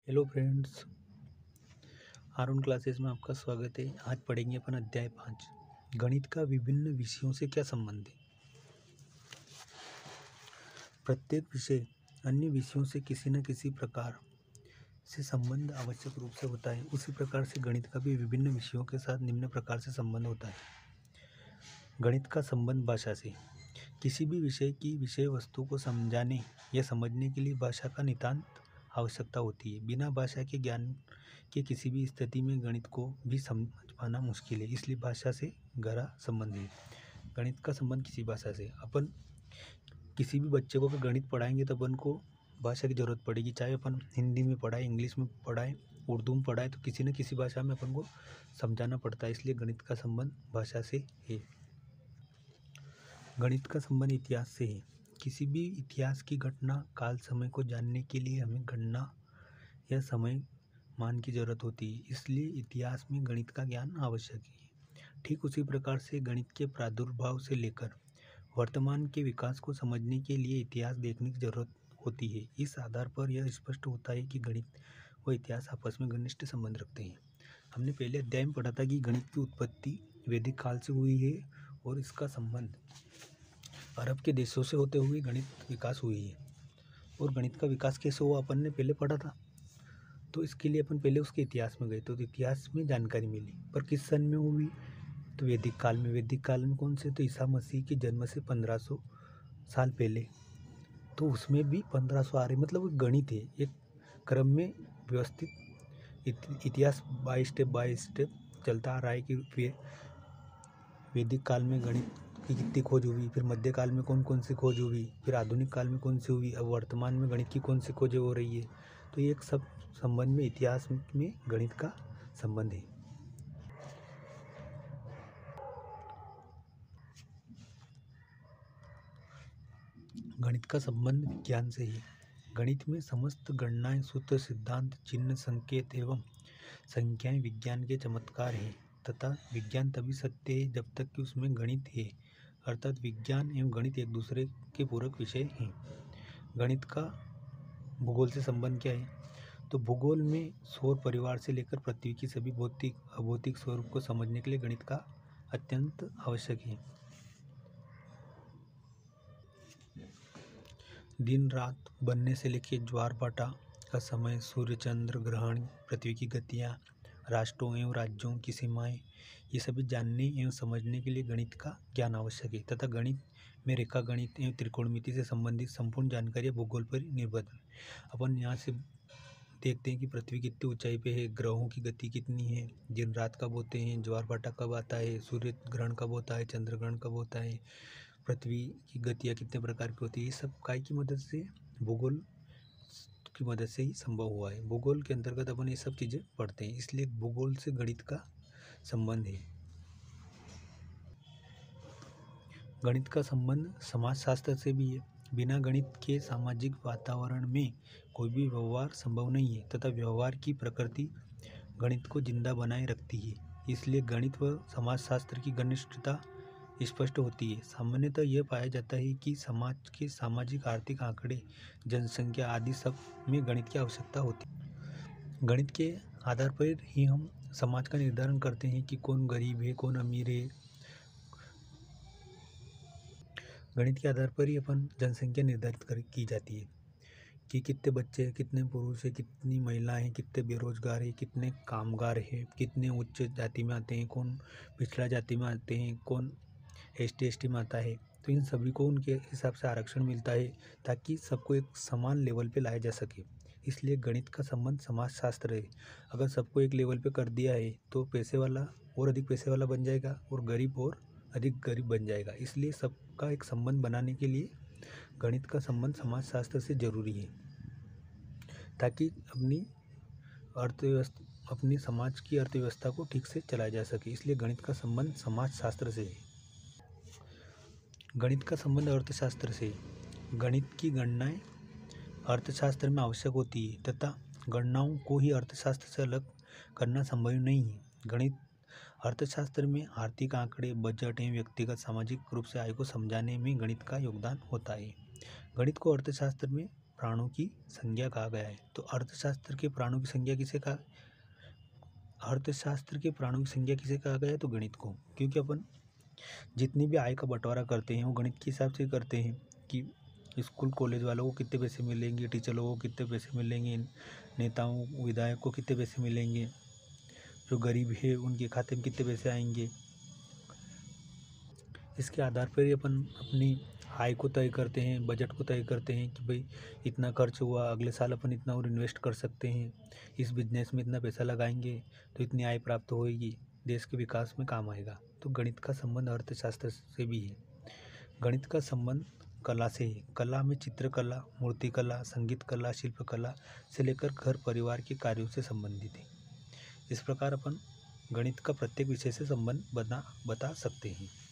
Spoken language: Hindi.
हेलो फ्रेंड्स, आर क्लासेस में आपका स्वागत है। आज पढ़ेंगे अपन अध्याय 5 गणित का विभिन्न विषयों से क्या संबंध है। प्रत्येक विषय अन्य विषयों से किसी न किसी प्रकार से संबंध आवश्यक रूप से होता है। उसी प्रकार से गणित का भी विभिन्न विषयों के साथ निम्न प्रकार से संबंध होता है। गणित का संबंध भाषा से। किसी भी विषय की विषय वस्तु को समझाने या समझने के लिए भाषा का नितांत आवश्यकता होती है। बिना भाषा के ज्ञान के किसी भी स्थिति में गणित को भी समझ पाना मुश्किल है, इसलिए भाषा से गहरा संबंध है। गणित का संबंध किसी भाषा से। अपन किसी भी बच्चे को अगर गणित पढ़ाएंगे तो अपन को भाषा की जरूरत पड़ेगी, चाहे अपन हिंदी में पढ़ाए, इंग्लिश में पढ़ाए, उर्दू में पढ़ाए, तो किसी न किसी भाषा में अपन को समझाना पड़ता है, इसलिए गणित का संबंध भाषा से है। गणित का संबंध इतिहास से है। किसी भी इतिहास की घटना काल समय को जानने के लिए हमें गणना या समय मान की जरूरत होती है, इसलिए इतिहास में गणित का ज्ञान आवश्यक है। ठीक उसी प्रकार से गणित के प्रादुर्भाव से लेकर वर्तमान के विकास को समझने के लिए इतिहास देखने की जरूरत होती है। इस आधार पर यह स्पष्ट होता है कि गणित व इतिहास आपस में घनिष्ठ संबंध रखते हैं। हमने पहले अध्याय में पढ़ा था कि गणित की उत्पत्ति वैदिक काल से हुई है और इसका संबंध अरब के देशों से होते हुए गणित विकास हुई है। और गणित का विकास कैसे हुआ अपन ने पहले पढ़ा था, तो इसके लिए अपन पहले उसके इतिहास में गए तो इतिहास में जानकारी मिली। पर किस सन में हुई, तो वैदिक काल में। वैदिक काल में कौन से, तो ईसा मसीह के जन्म से 1500 साल पहले। तो उसमें भी 1500 आ रहे, मतलब गणित है एक क्रम में व्यवस्थित इतिहास बाय स्टेप चलता आ रहा है कि फिर वैदिक काल में गणित की कितनी खोज हुई, फिर मध्यकाल में कौन कौन सी खोज हुई, फिर आधुनिक काल में कौन सी हुई, अब वर्तमान में गणित की कौन सी खोजें हो रही है। तो ये एक सब संबंध में इतिहास में गणित का संबंध है। गणित का संबंध विज्ञान से है। गणित में समस्त गणनाएं, सूत्र, सिद्धांत, चिन्ह, संकेत एवं संख्याएं विज्ञान के चमत्कार हैं तथा विज्ञान तभी सत्य है जब तक कि उसमें गणित है, अर्थात विज्ञान एवं गणित एक दूसरे के पूरक विषय हैं। गणित का भूगोल से संबंध क्या है, तो भूगोल में सौर परिवार से लेकर पृथ्वी की सभी भौतिक अभौतिक स्वरूप को समझने के लिए गणित का अत्यंत आवश्यक है। दिन रात बनने से लेकर ज्वार भाटा का समय, सूर्य चंद्र ग्रहण, पृथ्वी की गतियाँ, राष्ट्रों एवं राज्यों की सीमाएं, ये सभी जानने एवं समझने के लिए गणित का ज्ञान आवश्यक है। तथा गणित में रेखा गणित एवं त्रिकोणमिति से संबंधित संपूर्ण जानकारी भूगोल पर निर्भर है। अपन यहाँ से देखते हैं कि पृथ्वी कितनी ऊंचाई पे है, ग्रहों की गति कितनी है, दिन रात कब होते हैं, ज्वार भाटा कब आता है, सूर्य ग्रहण कब होता है, चंद्र ग्रहण कब होता है, पृथ्वी की गतियाँ कितने प्रकार की होती है। ये सब काय की मदद से, भूगोल की मदद से ही संभव हुआ है। भूगोल के अंतर्गत अपन ये सब चीज़ें पढ़ते हैं, इसलिए भूगोल से गणित का संबंध है। गणित का संबंध समाजशास्त्र से भी है। बिना गणित के सामाजिक वातावरण में कोई भी व्यवहार संभव नहीं है तथा व्यवहार की प्रकृति गणित को जिंदा बनाए रखती है, इसलिए गणित व समाजशास्त्र की घनिष्ठता स्पष्ट होती है। सामान्यतः यह पाया जाता है कि समाज के सामाजिक आर्थिक आंकड़े, जनसंख्या आदि सब में गणित की आवश्यकता होती है। गणित के आधार पर ही हम समाज का निर्धारण करते हैं कि कौन गरीब है, कौन अमीर है। गणित के आधार पर ही अपन जनसंख्या निर्धारित की जाती है कि कितने बच्चे हैं, कितने पुरुष हैं, कितनी महिलाएं हैं, कितने बेरोजगार हैं, कितने कामगार हैं, कितने उच्च जाति में आते हैं, कौन पिछड़ा जाति में आते हैं, कौन ST में आता है। तो इन सभी को उनके हिसाब से आरक्षण मिलता है ताकि सबको एक समान लेवल पे लाया जा सके, इसलिए गणित का संबंध समाजशास्त्र है। अगर सबको एक लेवल पे कर दिया है तो पैसे वाला और अधिक पैसे वाला बन जाएगा और गरीब और अधिक गरीब बन जाएगा, इसलिए सबका एक संबंध बनाने के लिए गणित का संबंध समाजशास्त्र से जरूरी है ताकि अपनी समाज की अर्थव्यवस्था को ठीक से चलाया जा सके, इसलिए गणित का संबंध समाजशास्त्र से है। गणित का संबंध अर्थशास्त्र से है। गणित की गणनाएं अर्थशास्त्र में आवश्यक होती है तथा गणनाओं को ही अर्थशास्त्र से अलग करना संभव नहीं है। गणित अर्थशास्त्र में आर्थिक आंकड़े, बजट एवं व्यक्तिगत सामाजिक रूप से आय को समझाने में गणित का योगदान होता है। गणित को अर्थशास्त्र में प्राणों की संज्ञा कहा गया है। तो अर्थशास्त्र के प्राणों की संज्ञा किसे कहा, अर्थशास्त्र के प्राणों की संज्ञा किसे कहा गया है, तो गणित को। क्योंकि अपन जितनी भी आय का बंटवारा करते हैं वो गणित के हिसाब से करते हैं कि स्कूल कॉलेज वालों को कितने पैसे मिलेंगे, टीचर लोगों को कितने पैसे मिलेंगे, नेताओं विधायक को कितने पैसे मिलेंगे, जो गरीब है उनके खाते में कितने पैसे आएंगे। इसके आधार पर ही अपन अपनी आय को तय करते हैं, बजट को तय करते हैं कि भाई इतना खर्च हुआ, अगले साल अपन इतना और इन्वेस्ट कर सकते हैं, इस बिजनेस में इतना पैसा लगाएंगे तो इतनी आय प्राप्त होएगी, देश के विकास में काम आएगा। तो गणित का संबंध अर्थशास्त्र से भी है। गणित का संबंध कला से है। कला में चित्रकला, मूर्तिकला, संगीत कला, शिल्पकला से लेकर घर परिवार के कार्यों से संबंधित है। इस प्रकार अपन गणित का प्रत्येक विषय से संबंध बता सकते हैं।